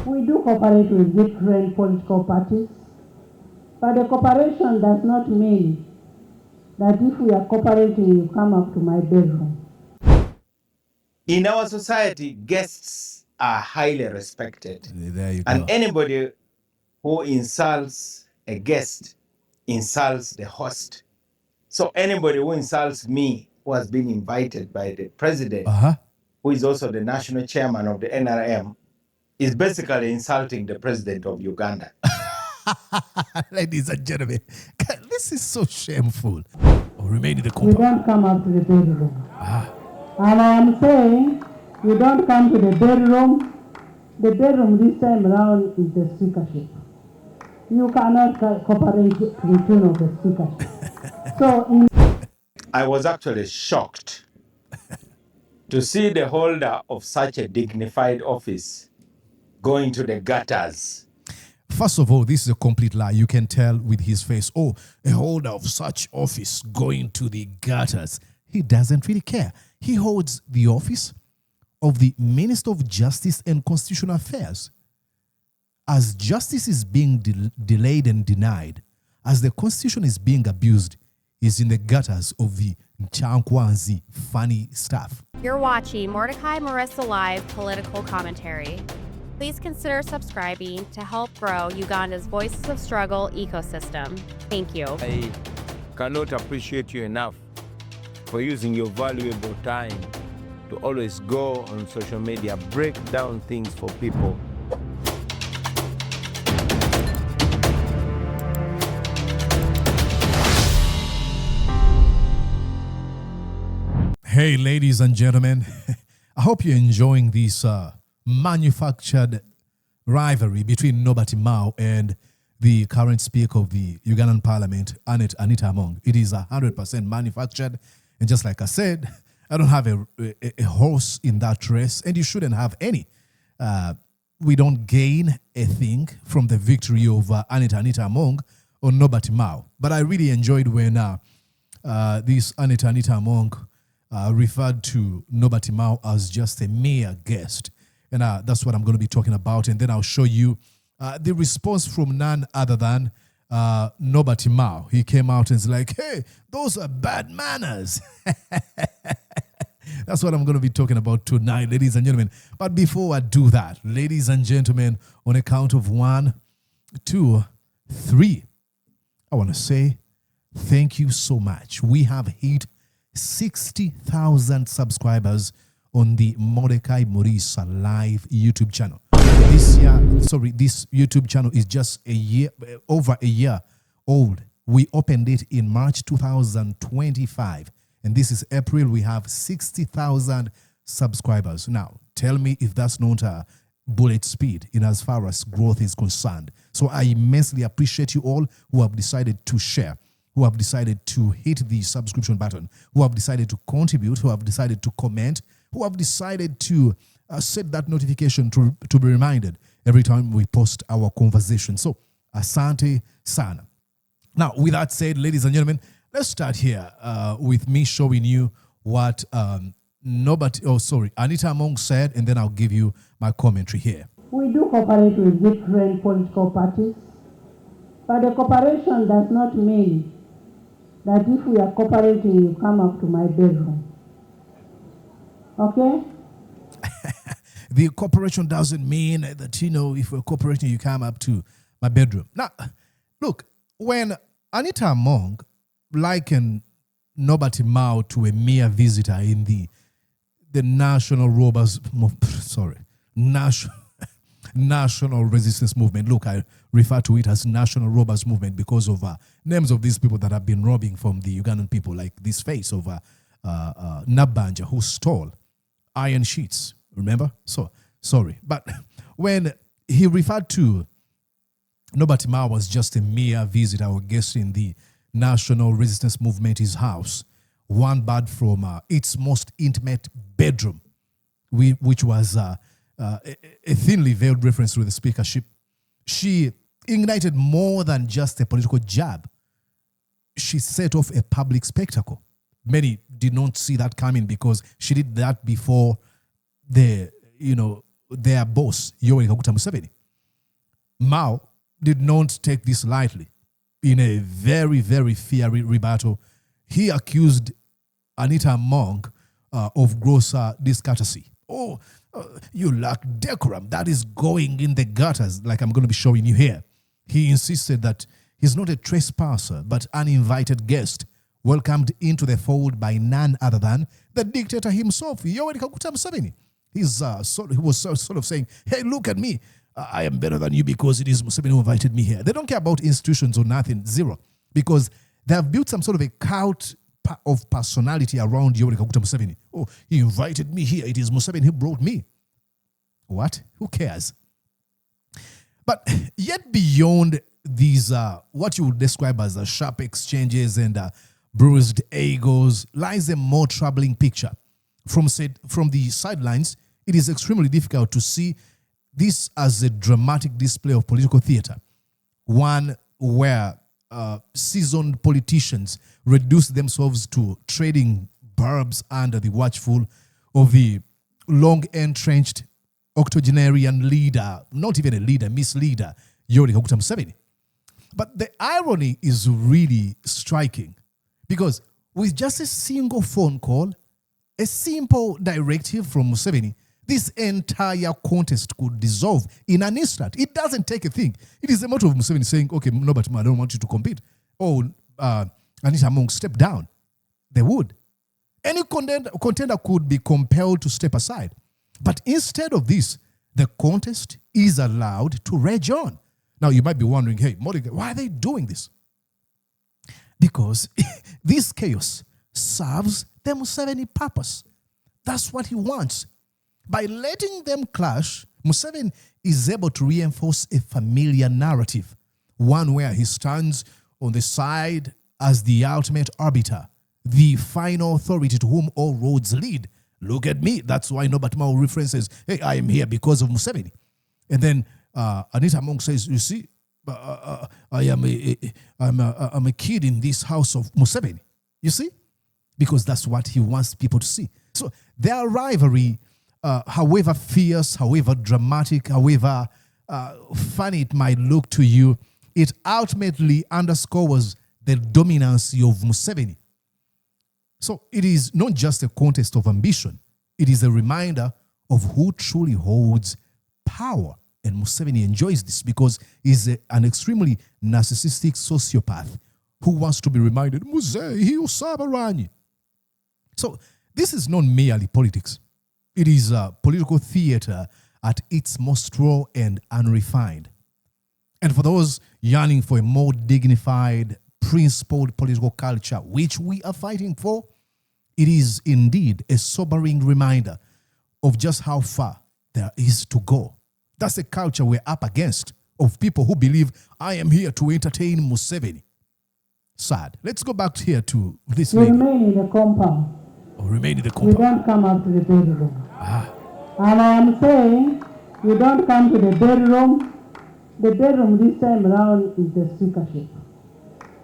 We do cooperate with different political parties, but the cooperation does not mean that if we are cooperating, you come up to my bedroom. In our society, guests are highly respected. There you go. And anybody who insults a guest insults the host. So anybody who insults me, who has been invited by the president, who is also the national chairman of the NRM, is basically insulting the president of Uganda. Ladies and gentlemen, this is so shameful. Remain in the You don't come up to the bedroom. And I am saying, you don't come to the bedroom. The bedroom this time around is the speakership. You cannot cooperate to the tune of the speakership. So I was actually shocked to see the holder of such a dignified office going to the gutters. First of all, this is a complete lie. You can tell with his face, oh, a holder of such office going to the gutters. He doesn't really care. He holds the office of the Minister of Justice and Constitutional Affairs. As justice is being delayed and denied, as the Constitution is being abused, he's in the gutters of the Chankwanzi funny stuff. You're watching Mordecai Marissa Live Political Commentary. Please consider subscribing to help grow Uganda's Voices of Struggle ecosystem. Thank you. I cannot appreciate you enough for using your valuable time to always go on social media, break down things for people. Hey, ladies and gentlemen, I hope you're enjoying this manufactured rivalry between Norbert Mao and the current speaker of the Ugandan parliament, Anita Among. It is 100% manufactured. And just like I said, I don't have a horse in that race, and you shouldn't have any. We don't gain a thing from the victory of Anita Among or Norbert Mao. But I really enjoyed when this Anita Among referred to Norbert Mao as just a mere guest. And that's what I'm going to be talking about. And then I'll show you the response from none other than Norbert Mao. He came out and is like, hey, those are bad manners. That's what I'm going to be talking about tonight, ladies and gentlemen. But before I do that, ladies and gentlemen, on a count of 1, 2, 3, I want to say thank you so much. We have hit 60,000 subscribers on the Mordecai Marissa Live YouTube channel. This YouTube channel is just over a year old. We opened it in March 2025. And this is April. We have 60,000 subscribers. Now, tell me if that's not a bullet speed in as far as growth is concerned. So I immensely appreciate you all who have decided to share, who have decided to hit the subscription button, who have decided to contribute, who have decided to comment, who have decided to set that notification to be reminded every time we post our conversation. So, asante sana. Now, with that said, ladies and gentlemen, let's start here with me showing you what Anita Among said, and then I'll give you my commentary here. we do cooperate with different political parties, but the cooperation does not mean that if we are cooperating, you come up to my bedroom. Okay? The cooperation doesn't mean that, if we're cooperating, you come up to my bedroom. Now, look, when Anita Among likened Norbert Mao to a mere visitor in the National Resistance Movement. Look, I refer to it as National Robbers Movement because of names of these people that have been robbing from the Ugandan people, like this face of Nabanja, who stole iron sheets. Remember? So, sorry. But when he referred to Norbert Mao as just a mere visitor or guest in the National Resistance Movement, his house, one bird from its most intimate bedroom, which was a thinly veiled reference to the speakership, she ignited more than just a political jab. She set off a public spectacle. Many did not see that coming because she did that before the their boss, Yoweri Museveni. Mao did not take this lightly. In a very, very fiery rebuttal, he accused Anita Among of gross discourtesy. Oh, you lack decorum. That is going in the gutters, like I'm going to be showing you here. He insisted that he's not a trespasser, but an invited guest, welcomed into the fold by none other than the dictator himself, Yoweri Museveni. He was sort of saying, hey, look at me. I am better than you because it is Museveni who invited me here. They don't care about institutions or nothing, zero. Because they have built some sort of a cult of personality around Yoweri Museveni. Oh, he invited me here. It is Museveni who brought me. What? Who cares? But yet beyond these, what you would describe as sharp exchanges and bruised egos, lies a more troubling picture. From the sidelines, it is extremely difficult to see this as a dramatic display of political theater, one where seasoned politicians reduce themselves to trading barbs under the watchful of the long-entrenched octogenarian leader, not even a leader, misleader, Yoweri Museveni. But the irony is really striking because with just a single phone call, a simple directive from Museveni, this entire contest could dissolve in an instant. It doesn't take a thing. It is a matter of Museveni saying, okay, Norbert Mao, I don't want you to compete. Oh, Anita Among, step down. They would. Any contender could be compelled to step aside. But instead of this, the contest is allowed to rage on. Now, you might be wondering, hey, Modiga, why are they doing this? Because this chaos serves the Museveni purpose. That's what he wants. By letting them clash, Museveni is able to reinforce a familiar narrative, one where he stands on the side as the ultimate arbiter, the final authority to whom all roads lead. Look at me. That's why Norbert Mao references, hey, I am here because of Museveni. And then Anita Among says, you see, I'm a kid in this house of Museveni. You see? Because that's what he wants people to see. So their rivalry, however fierce, however dramatic, however funny it might look to you, it ultimately underscores the dominance of Museveni. So it is not just a contest of ambition. It is a reminder of who truly holds power. And Museveni enjoys this because he's an extremely narcissistic sociopath who wants to be reminded, Muzehe, usabaranyi. So this is not merely politics. It is political theater at its most raw and unrefined. And for those yearning for a more dignified, principled political culture, which we are fighting for, it is indeed a sobering reminder of just how far there is to go. That's the culture we're up against, of people who believe, I am here to entertain Museveni. Sad. Let's go back here to this lady. Remain in the compound. Oh, remain in the You compound. don't come up to the bedroom. And I am saying, you don't come to the bedroom. The bedroom this time around is the speakership.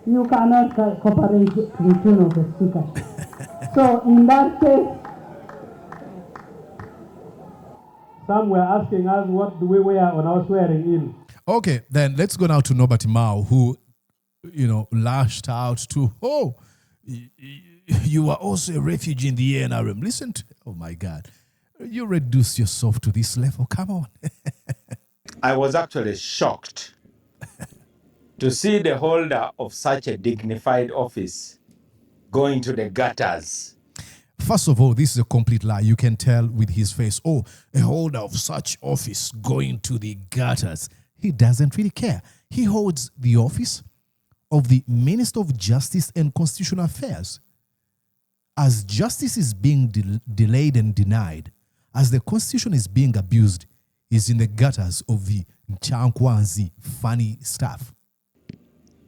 You cannot cooperate to the tune of the speakership. So in that case, some were asking us what do we wear on our swearing in. Okay, then let's go now to Norbert Mao, who, lashed out to, you are also a refugee in the NRM. Listen to, oh my God, you reduce yourself to this level. Come on. I was actually shocked to see the holder of such a dignified office going to the gutters. First of all, this is a complete lie. You can tell with his face, oh, a holder of such office going to the gutters. He doesn't really care. He holds the office of the Minister of Justice and Constitutional Affairs. As justice is being delayed and denied, as the Constitution is being abused, he's in the gutters of the Chankwanzi funny stuff.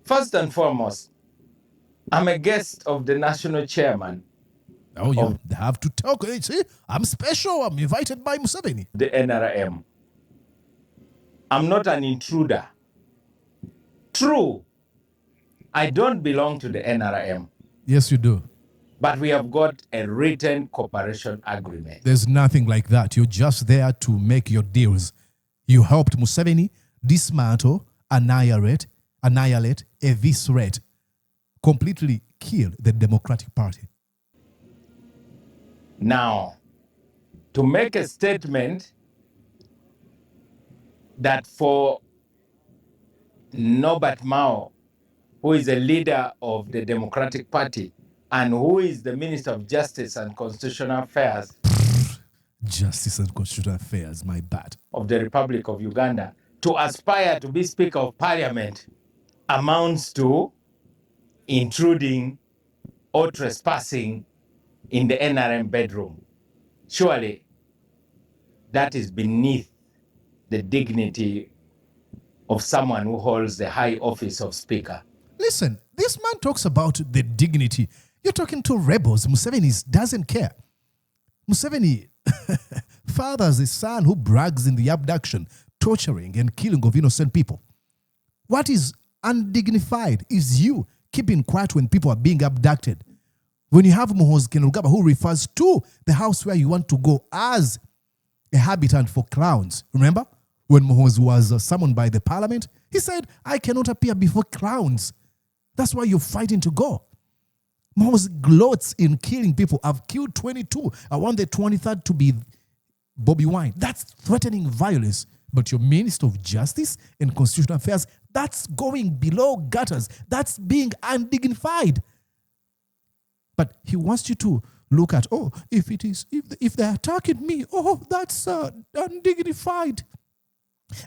First and foremost, I'm a guest of the national chairman. Oh, yeah, they have to talk. Hey, see, I'm special. I'm invited by Museveni. The NRM. I'm not an intruder. True, I don't belong to the NRM. Yes, you do. But we have got a written cooperation agreement. There's nothing like that. You're just there to make your deals. You helped Museveni dismantle, annihilate, eviscerate, completely kill the Democratic Party. Now, to make a statement that for Norbert Mao, who is a leader of the Democratic Party and who is the Minister of Justice and Constitutional Affairs, Justice and Constitutional Affairs, my bad, of the Republic of Uganda, to aspire to be Speaker of Parliament amounts to intruding or trespassing in the NRM bedroom. Surely that is beneath the dignity of someone who holds the high office of Speaker. Listen, this man talks about the dignity. You're talking to rebels. Museveni doesn't care. Museveni fathers a son who brags in the abduction, torturing, and killing of innocent people. What is undignified is you keeping quiet when people are being abducted. When you have Muhoozi Kainerugaba who refers to the house where you want to go as a habitat for clowns. Remember when Muhoozi was summoned by the parliament? He said, I cannot appear before clowns. That's why you're fighting to go. Muhoozi gloats in killing people. I've killed 22. I want the 23rd to be Bobby Wine. That's threatening violence. But your Minister of Justice and Constitutional Affairs, that's going below gutters. That's being undignified. But he wants you to look at, oh, if they're attacking me, oh, that's undignified.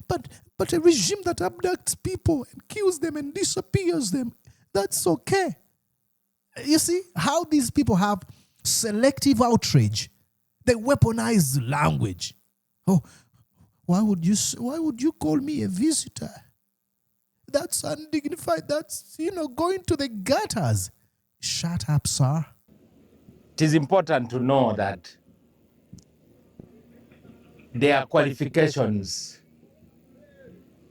But a regime that abducts people and kills them and disappears them, that's okay. You see how these people have selective outrage. They weaponize language. Oh, why would you call me a visitor? That's undignified. That's, going to the gutters. Shut up, sir. It is important to know that there are qualifications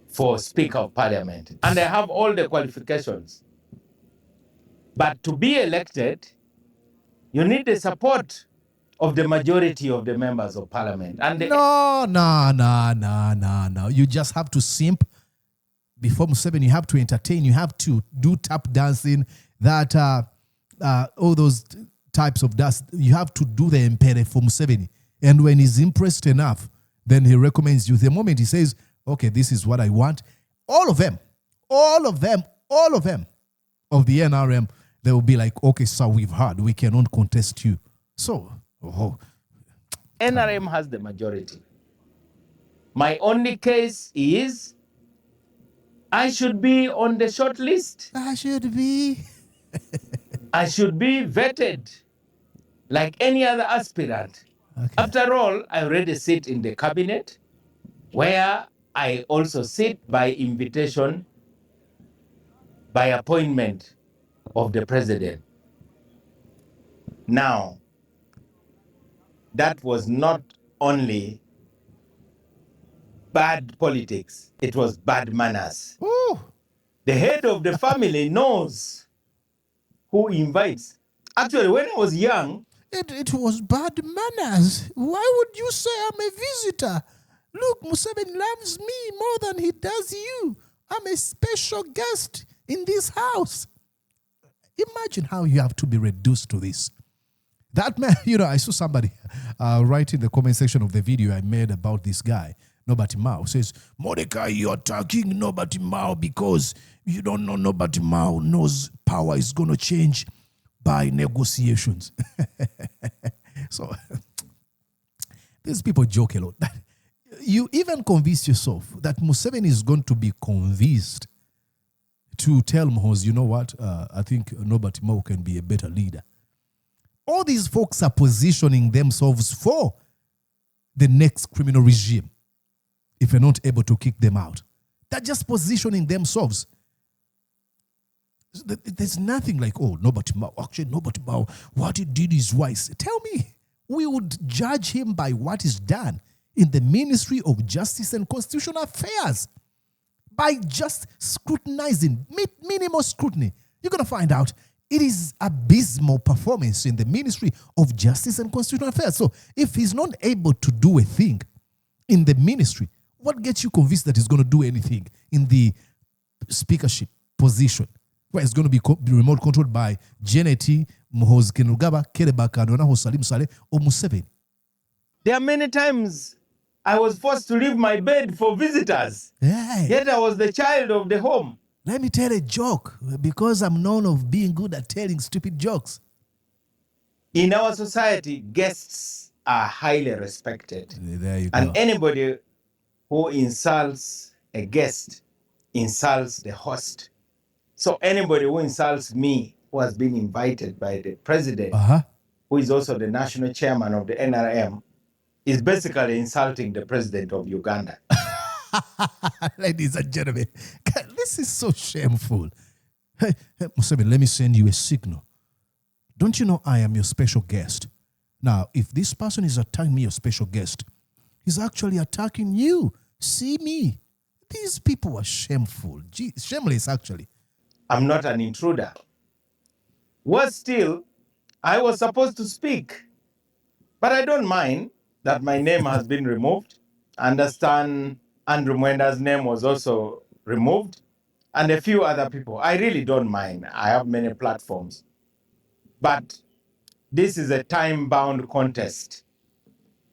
for Speaker of Parliament, and they have all the qualifications. But to be elected, you need the support of the majority of the members of Parliament. And No. You just have to simp. Before Museveni, you have to entertain. You have to do tap dancing, that all those types of dance. You have to do the impere for Museveni. And when he's impressed enough, then he recommends you. The moment he says, okay, this is what I want, all of them of the NRM, they will be like, okay, sir, we've heard. We cannot contest you. So, NRM has the majority. My only case is I should be on the short list. I should be vetted like any other aspirant. Okay. After all, I already sit in the cabinet where I also sit by invitation, by appointment of the president. Now, that was not only bad politics, it was bad manners. Ooh. The head of the family knows who invites. Actually, when I was young, it was bad manners. Why would you say I'm a visitor? Look, Museveni loves me more than he does you. I'm a special guest in this house. Imagine how you have to be reduced to this. That man, I saw somebody write in the comment section of the video I made about this guy, Norbert Mao, says, Mordecai, you're attacking Norbert Mao because you don't know Norbert Mao knows power is going to change by negotiations. So, these people joke a lot. You even convince yourself that Museveni is going to be convinced to tell Muhoozi, you know what, I think Norbert Mao can be a better leader. All these folks are positioning themselves for the next criminal regime if you're not able to kick them out. They're just positioning themselves. There's nothing like, oh, Norbert Mao. Actually, Norbert Mao, what he did is wise. Tell me, we would judge him by what is done in the Ministry of Justice and Constitutional Affairs. By just scrutinizing, minimal scrutiny. You're going to find out It is abysmal performance in the Ministry of Justice and Constitutional Affairs. So if he's not able to do a thing in the ministry, what gets you convinced that he's going to do anything in the speakership position, where it's going to be remote controlled by Janet Muhoozi Kainerugaba, Kereba Kanonaho Salim Saleh, or Museveni? There are many times I was forced to leave my bed for visitors. Yeah. Yet I was the child of the home. Let me tell a joke, because I'm known of being good at telling stupid jokes. In our society, guests are highly respected. There you go. And anybody who insults a guest insults the host. So anybody who insults me, who has been invited by the president, who is also the national chairman of the NRM, is basically insulting the president of Uganda. Ladies and gentlemen, this is so shameful. Hey, Museveni, let me send you a signal. Don't you know I am your special guest? Now, if this person is attacking me, your special guest, he's actually attacking you. See me. These people are shameful. Shameless, actually. I'm not an intruder. Worse still, I was supposed to speak. But I don't mind that my name has been removed. I understand Andrew Mwenda's name was also removed, and a few other people. I really don't mind. I have many platforms. But this is a time-bound contest.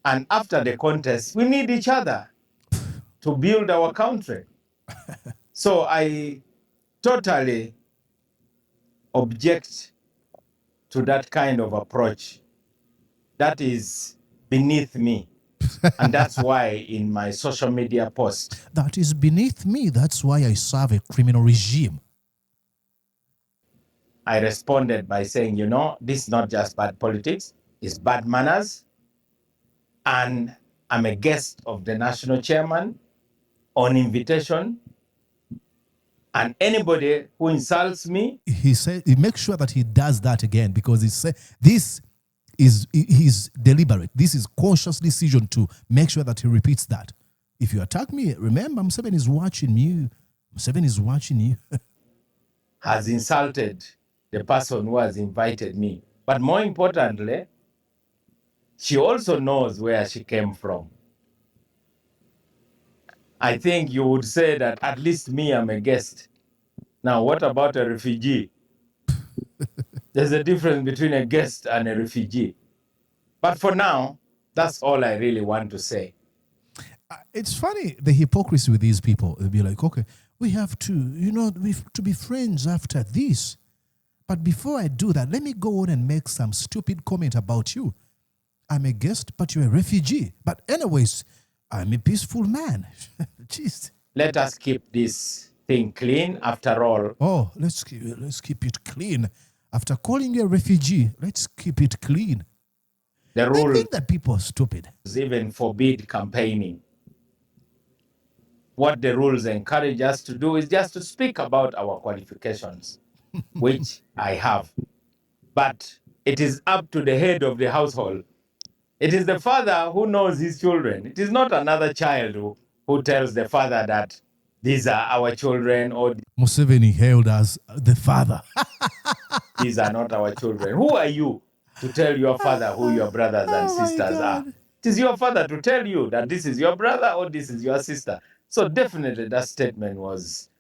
And after the contest, we need each other to build our country. So I totally object to that kind of approach. That is beneath me. And that's why in my social media post, that is beneath me. That's why I serve a criminal regime. I responded by saying, you know, this is not just bad politics, it's bad manners. And I'm a guest of the national chairman on invitation. And anybody who insults me, he said, he makes sure that he does that again, because he said this is deliberate. This is conscious decision to make sure that he repeats that. If you attack me, remember, Museveni is watching you. Museveni is watching you. has insulted the person who has invited me. But more importantly, she also knows where she came from. I think you would say that at least me, I'm a guest. Now, what about a refugee? There's a difference between a guest and a refugee. But for now, that's all I really want to say. It's funny, the hypocrisy with these people. They'll be like, okay, we have to, we have to be friends after this. But before I do that, let me go on and make some stupid comment about you. I'm a guest, but you're a refugee. But anyways, I'm a peaceful man. Jeez. Let us keep this thing clean after all. Oh, let's keep it clean. After calling you a refugee, let's keep it clean. The rule I think that people are stupid. Even forbid campaigning. What the rules encourage us to do is just to speak about our qualifications, which I have. But it is up to the head of the household. It is the father who knows his children. It is not another child who tells the father that these are our children or Museveni hailed as the father. these are not our children. Who are you to tell your father who your brothers and sisters are? It is your father to tell you that this is your brother or this is your sister. So definitely that statement was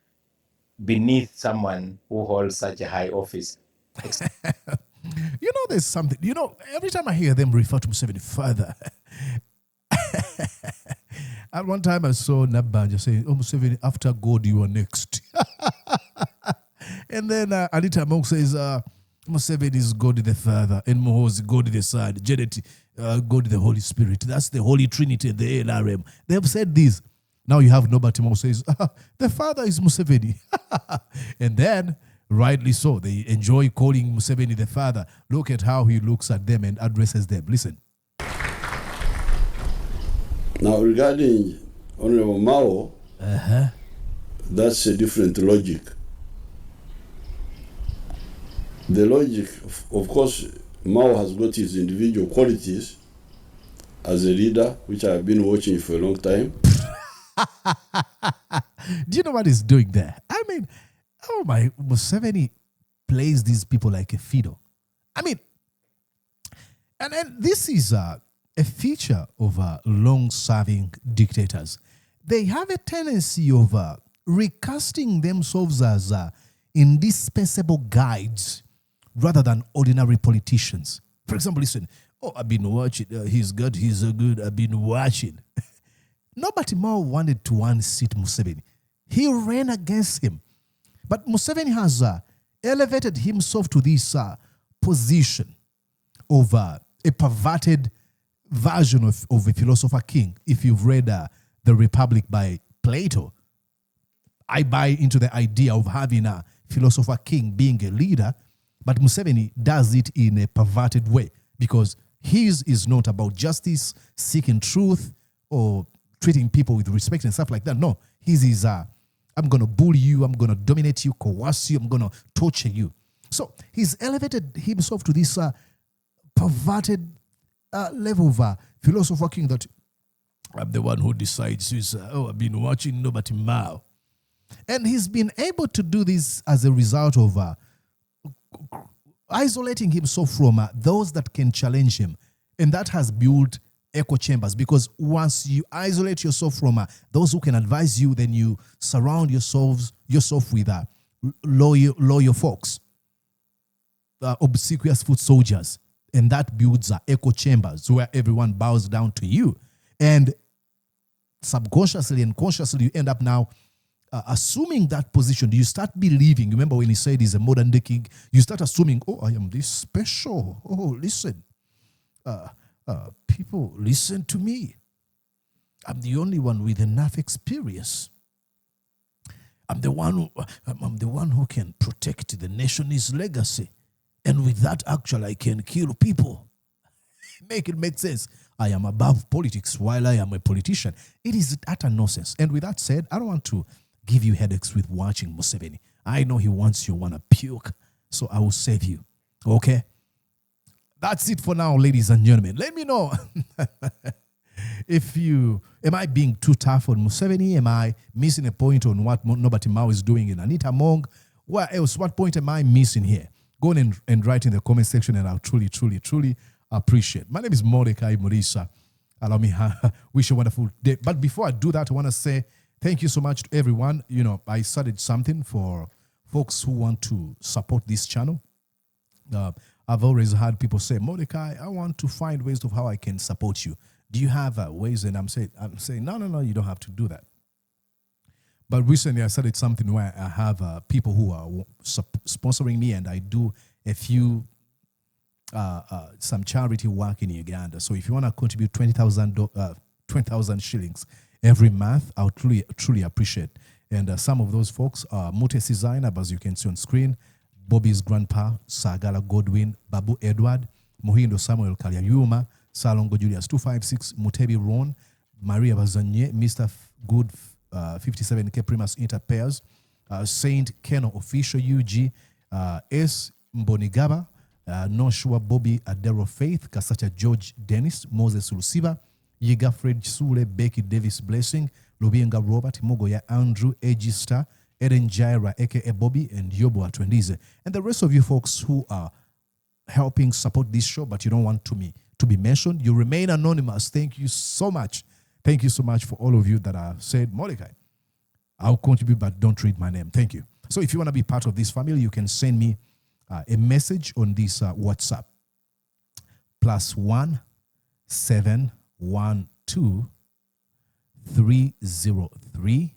beneath someone who holds such a high office. There's something, every time I hear them refer to Museveni father, at one time I saw Nabanja saying, oh, Museveni, after God, you are next. And then Anita Among says, Museveni is God the Father, and Muhoozi, God the Son, Janet, God the Holy Spirit. That's the Holy Trinity, the NRM. They have said this. Now you have Norbert Mao says, the father is Museveni. And then, rightly so, they enjoy calling Museveni the father. Look at how he looks at them and addresses them. Listen. Now, regarding Honorable Mao, that's a different logic. The logic, of course, Mao has got his individual qualities as a leader, which I have been watching for a long time. Do you know what he's doing there? I mean, oh my, Museveni plays these people like a fiddle. I mean, and this is a feature of long-serving dictators. They have a tendency of recasting themselves as indispensable guides rather than ordinary politicians. For example, listen, I've been watching, he's good, he's so good, I've been watching. Norbert Mao wanted to unseat Museveni. He ran against him. But Museveni has elevated himself to this position of a perverted version of a philosopher king. If you've read The Republic by Plato, I buy into the idea of having a philosopher king being a leader, but Museveni does it in a perverted way because his is not about justice, seeking truth, or treating people with respect and stuff like that. No, his is, I'm going to bully you, I'm going to dominate you, coerce you, I'm going to torture you. So he's elevated himself to this perverted level of philosopher king that I'm the one who decides. I've been watching Norbert Mao. And he's been able to do this as a result of isolating himself from those that can challenge him. And that has built echo chambers, because once you isolate yourself from those who can advise you, then you surround yourself with loyal folks, obsequious foot soldiers. And that builds echo chambers where everyone bows down to you. And subconsciously and consciously, you end up now assuming that position. You start believing. Remember when he said he's a modern day king? You start assuming, I am this special. Listen. People listen to me. I'm the only one with enough experience. I'm the one who can protect the nation's legacy. And with that, actually, I can kill people. Make it make sense. I am above politics while I am a politician. It is utter nonsense. And with that said, I don't want to give you headaches with watching Museveni. I know he wants you want to puke, so I will save you. Okay? That's it for now, ladies and gentlemen. Let me know am I being too tough on Museveni? Am I missing a point on what Norbert Mao is doing in Anita Among? What else? What point am I missing here? Go on and write in the comment section, and I'll truly, truly, truly appreciate. My name is Mordecai Murisa. Allow me wish you a wonderful day. But before I do that, I want to say thank you so much to everyone. I started something for folks who want to support this channel. I've always had people say, Mordecai, I want to find ways of how I can support you. Do you have ways? And I'm saying, no, you don't have to do that. But recently I started something where I have people who are sponsoring me, and I do a few, some charity work in Uganda. So if you want to contribute 20,000 shillings every month, I would truly appreciate. And some of those folks are Mutesi Zainab, as you can see on screen, Bobby's grandpa, Sagala Godwin, Babu Edward, Mohindo Samuel Kalyayuma, Salongo Julius 256, Mutebi Ron, Maria Bazanye, Mr. Good 57K Primus Inter Pairs, Saint Keno Official UG, S. Mbonigaba, Noshua Bobby Adero Faith, Kasacha George Dennis, Moses Lusiba, Yiga Fred Sule, Becky Davis Blessing, Lubienga Robert, Mogoya Andrew, Egistar, Eden Jaira, aka Bobby, and Yobo Atwendize, and the rest of you folks who are helping support this show, but you don't want to be mentioned. You remain anonymous. Thank you so much. Thank you so much for all of you that have said, Mordecai, I'll contribute, but don't read my name. Thank you. So if you want to be part of this family, you can send me a message on this WhatsApp. +1 712 303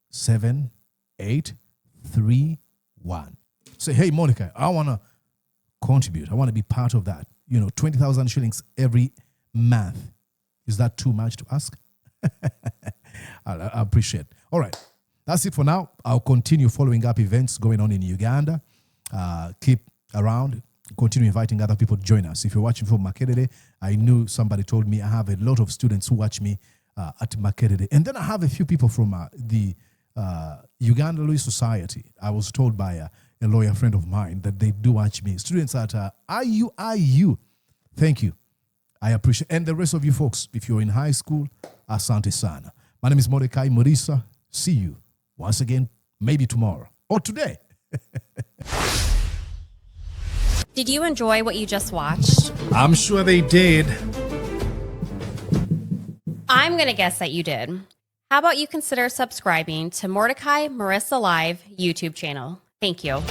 7831. Say, hey, Mordecai, I want to contribute. I want to be part of that. 20,000 shillings every month. Is that too much to ask? I appreciate. All right. That's it for now. I'll continue following up events going on in Uganda. Keep around. Continue inviting other people to join us. If you're watching from Makerere, I knew somebody told me I have a lot of students who watch me at Makerere. And then I have a few people from the Uganda Law Society. I was told by a lawyer friend of mine that they do watch me. Students at IUIU. Thank you. I appreciate. And the rest of you folks, if you're in high school, asante sana. My name is Mordecai Murisa. See you once again, maybe tomorrow or today. Did you enjoy what you just watched? I'm sure they did. I'm going to guess that you did. How about you consider subscribing to Mordecai Marissa Live YouTube channel? Thank you.